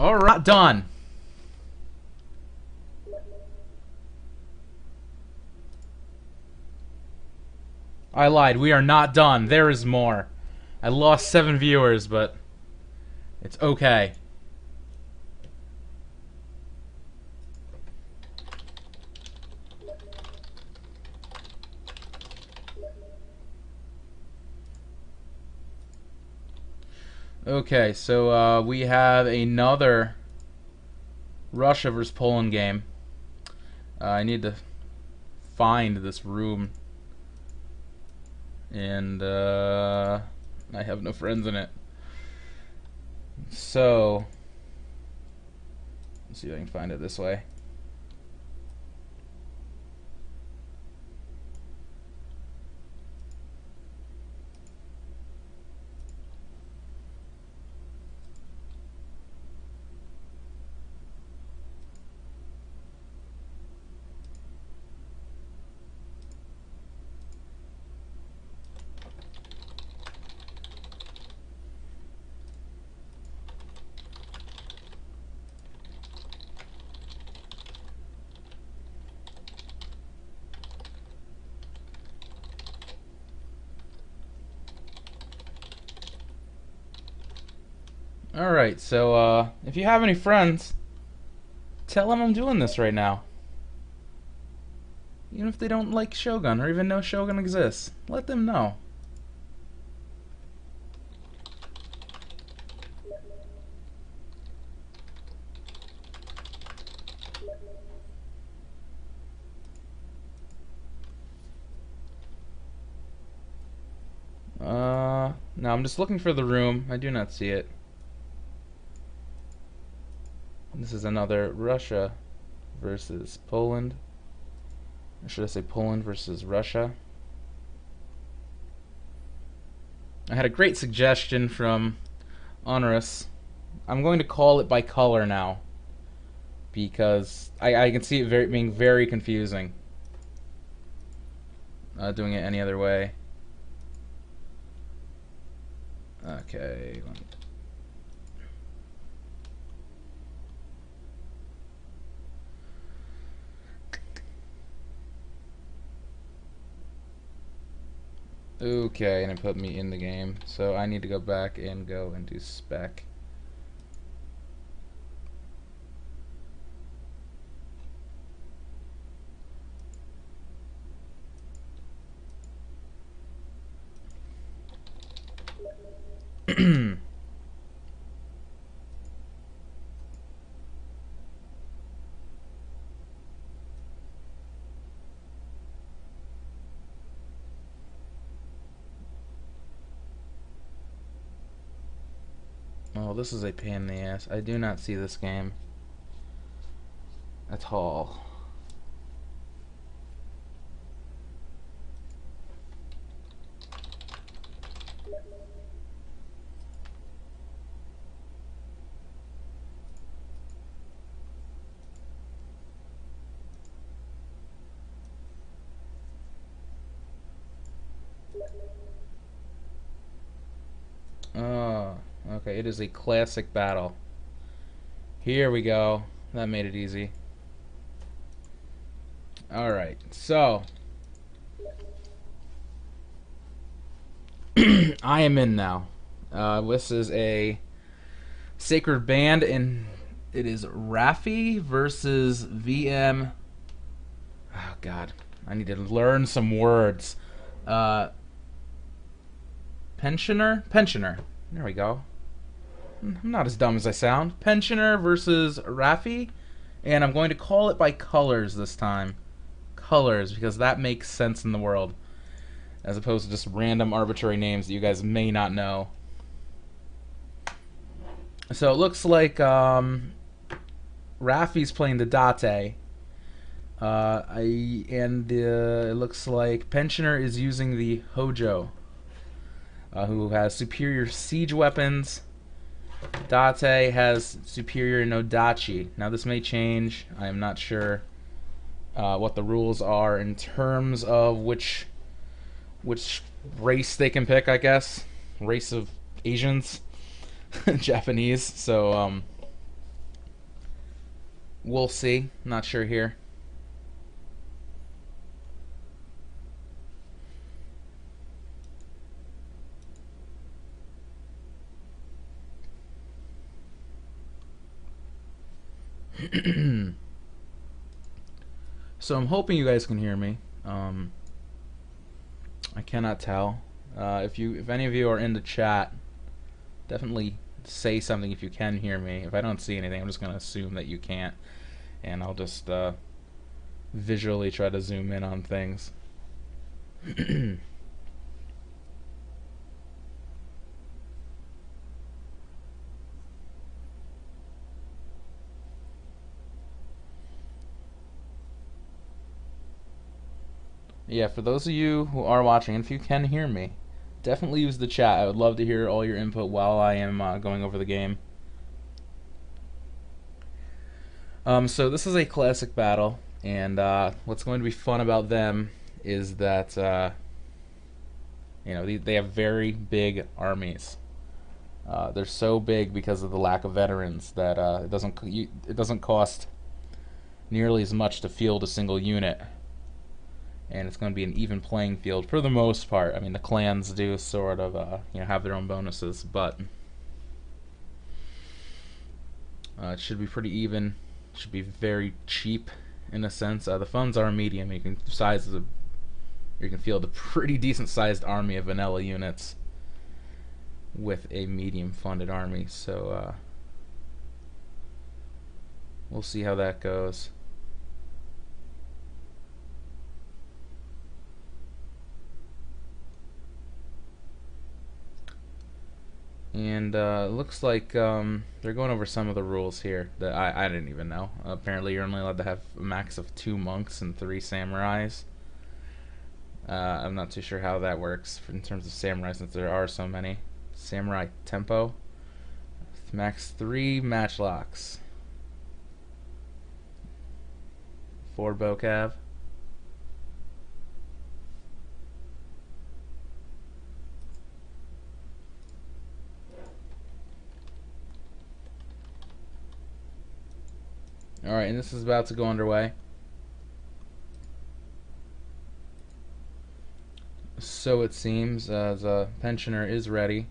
Alright, done. I lied. We are not done. There is more. I lost 7 viewers, but it's okay. Okay, so we have another Russia versus Poland game. I need to find this room, and I have no friends in it. So let's see if I can find it this way. Alright, so if you have any friends, tell them I'm doing this right now. Even if they don't like Shogun or even know Shogun exists, let them know. No, I'm just looking for the room. I do not see it. This is another Russia versus Poland. Or should I say Poland versus Russia? I had a great suggestion from Honorous. I'm going to call it by color now, because I can see it being very confusing. Doing it any other way. Okay. Okay, and it put me in the game. So I need to go back and go and do spec. Oh, this is a pain in the ass. I do not see this game at all. Oh, okay, it is a classic battle. Here we go. That made it easy. Alright, so I am in now. This is a sacred band, and it is Rafi versus VM. Oh god, I need to learn some words. Pensioner. There we go. I'm not as dumb as I sound. Pensioner versus Rafi, and I'm going to call it by colors this time. Colors, because that makes sense in the world, as opposed to just random arbitrary names that you guys may not know. So it looks like Rafi's playing the Date. It looks like Pensioner is using the Hojo, who has superior siege weapons. Date has superior Nodachi. Now this may change. I am not sure what the rules are in terms of which race they can pick, I guess. Race of Asians. Japanese. So We'll see. Not sure here. So I'm hoping you guys can hear me. I cannot tell. If any of you are in the chat, definitely say something if you can hear me. If I don't see anything, I'm just gonna assume that you can't, and I'll just visually try to zoom in on things. Yeah, for those of you who are watching, and if you can hear me, definitely use the chat. I would love to hear all your input while I am going over the game. So this is a classic battle, and what's going to be fun about them is that they have very big armies. They're so big because of the lack of veterans that it doesn't cost nearly as much to field a single unit, and it's going to be an even playing field for the most part. I mean, the clans do sort of have their own bonuses, but it should be pretty even. It should be very cheap in a sense. The funds are medium. You can field a pretty decent sized army of vanilla units with a medium funded army, so we'll see how that goes. And it looks like they're going over some of the rules here that I didn't even know. Apparently you're only allowed to have a max of 2 monks and 3 samurais. I'm not too sure how that works in terms of samurai, since there are so many. Samurai tempo. Max 3 matchlocks. 4 bocav. Alright, and this is about to go underway. So it seems, as a pensioner is ready.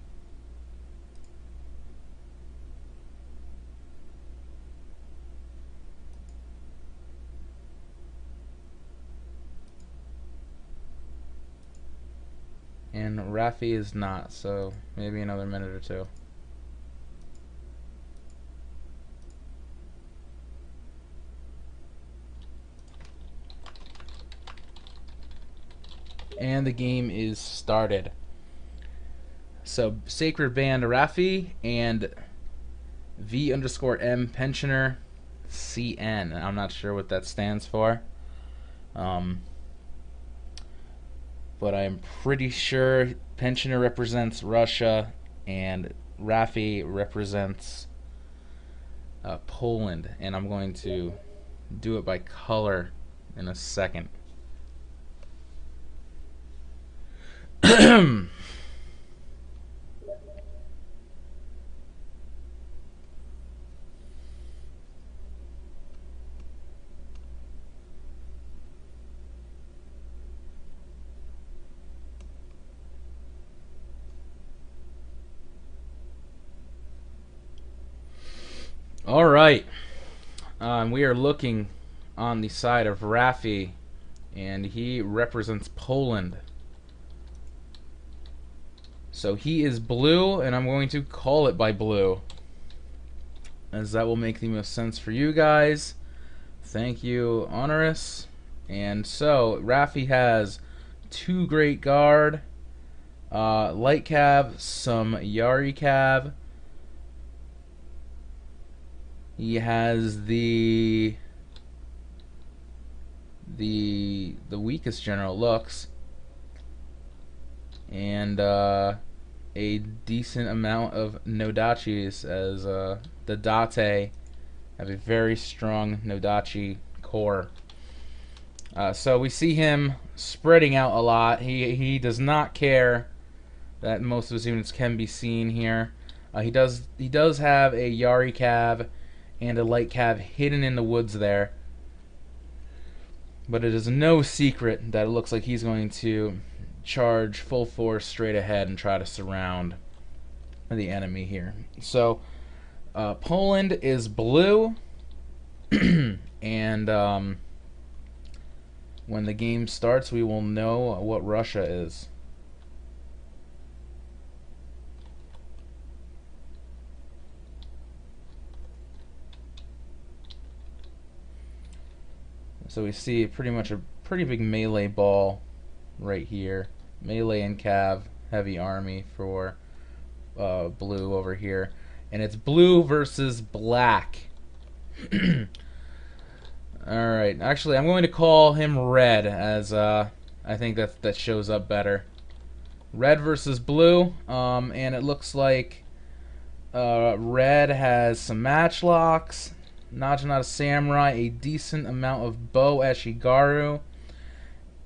And Rafi is not, so maybe another minute or two. And the game is started. So Sacred Band Rafi and V_M Pensioner CN. I'm not sure what that stands for. But I'm pretty sure Pensioner represents Russia and Rafi represents Poland. And I'm going to do it by color in a second. All right, we are looking on the side of Rafi, and he represents Poland. So he is blue, and I'm going to call it by blue, as that will make the most sense for you guys. Thank you, Honorous. And so Rafi has 2 Great Guard, Light Cav, some Yari Cav. He has the weakest general looks, and a decent amount of Nodachis, as the Date have a very strong Nodachi core. So we see him spreading out a lot. He does not care that most of his units can be seen here. He does have a Yari Cav and a light cav hidden in the woods there. But it is no secret that it looks like he's going to charge full force straight ahead and try to surround the enemy here. So Poland is blue, and when the game starts, we will know what Russia is. So we see pretty much a pretty big melee ball right here. Melee and cav, heavy army for blue over here. And it's blue versus black. Alright, actually I'm going to call him red, as I think that shows up better. Red versus blue, and it looks like red has some matchlocks, Naginata Samurai, a decent amount of bow Eshigaru,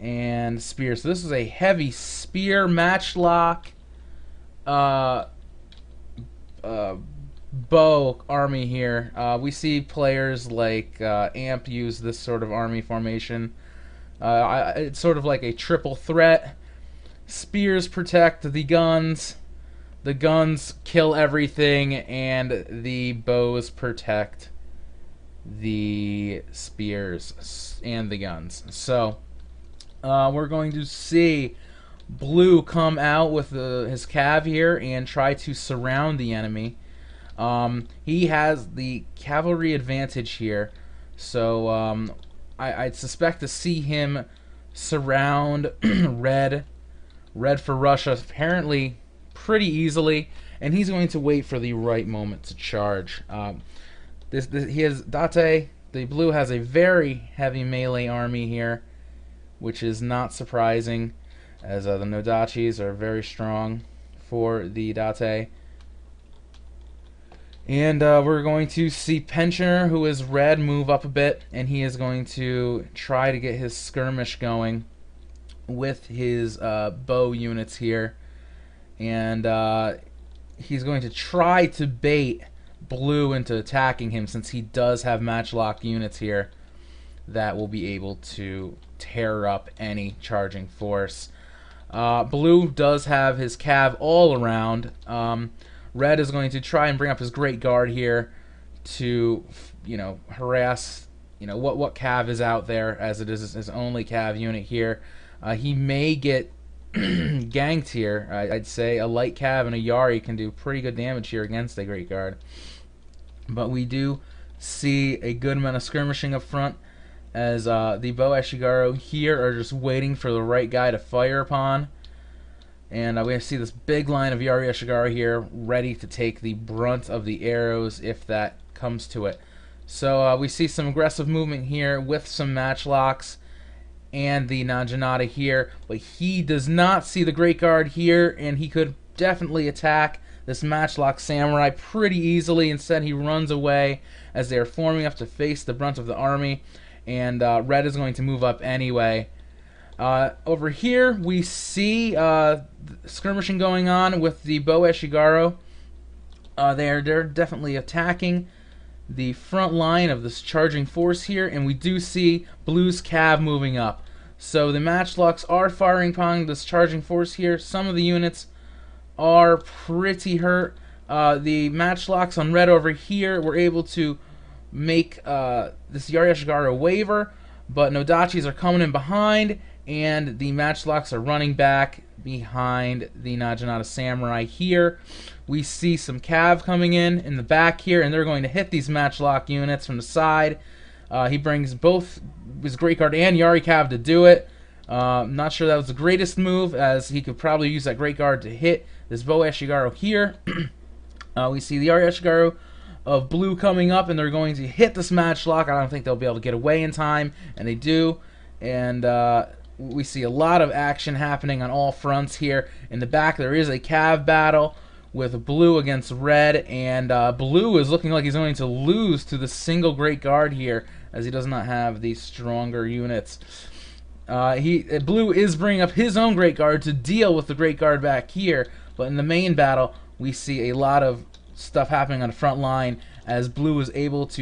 and spear. So this is a heavy spear matchlock bow army here. We see players like Amp use this sort of army formation. It's sort of like a triple threat. Spears protect the guns kill everything, and the bows protect the spears and the guns. So we're going to see blue come out with his cav here and try to surround the enemy. He has the cavalry advantage here, so I'd suspect to see him surround red for Russia apparently pretty easily, and he's going to wait for the right moment to charge. He has Date. The blue has a very heavy melee army here, which is not surprising, as the Nodachis are very strong for the Date. And we're going to see Pensioner, who is red, move up a bit, and he is going to try to get his skirmish going with his bow units here. And he's going to try to bait blue into attacking him, since he does have matchlock units here that will be able to tear up any charging force. Blue does have his cav all around. Red is going to try and bring up his Great Guard here to, harass, what cav is out there, as it is his only cav unit here. He may get ganked here. I'd say a light cav and a Yari can do pretty good damage here against a Great Guard. But we do see a good amount of skirmishing up front, as the bow Eshigaru here are just waiting for the right guy to fire upon. And we see this big line of Yari Eshigaru here, ready to take the brunt of the arrows if that comes to it. So we see some aggressive movement here with some matchlocks and the Naginata here, but he does not see the Great Guard here, and he could definitely attack this matchlock samurai pretty easily. Instead, he runs away as they are forming up to face the brunt of the army, and red is going to move up anyway. Over here, we see skirmishing going on with the bow Eshigaru. They're definitely attacking the front line of this charging force here, and we do see blue's cav moving up. So the matchlocks are firing upon this charging force here. Some of the units are pretty hurt. The matchlocks on red over here were able to make this Yari Eshigaru waver, but Nodachis are coming in behind, and the matchlocks are running back behind the Naginata Samurai here. We see some cav coming in the back here, and they're going to hit these matchlock units from the side. He brings both his Great Guard and Yari cav to do it. Not sure that was the greatest move, as he could probably use that Great Guard to hit this bow Eshigaru here. We see the Yari Eshigaru of blue coming up, and they're going to hit this matchlock. I don't think they'll be able to get away in time, and they do. And we see a lot of action happening on all fronts here. In the back, there is a cav battle with blue against red, and blue is looking like he's going to lose to the single Great Guard here, as he does not have the stronger units. Blue is bringing up his own Great Guard to deal with the Great Guard back here, but in the main battle, we see a lot of stuff happening on the front line, as blue is able to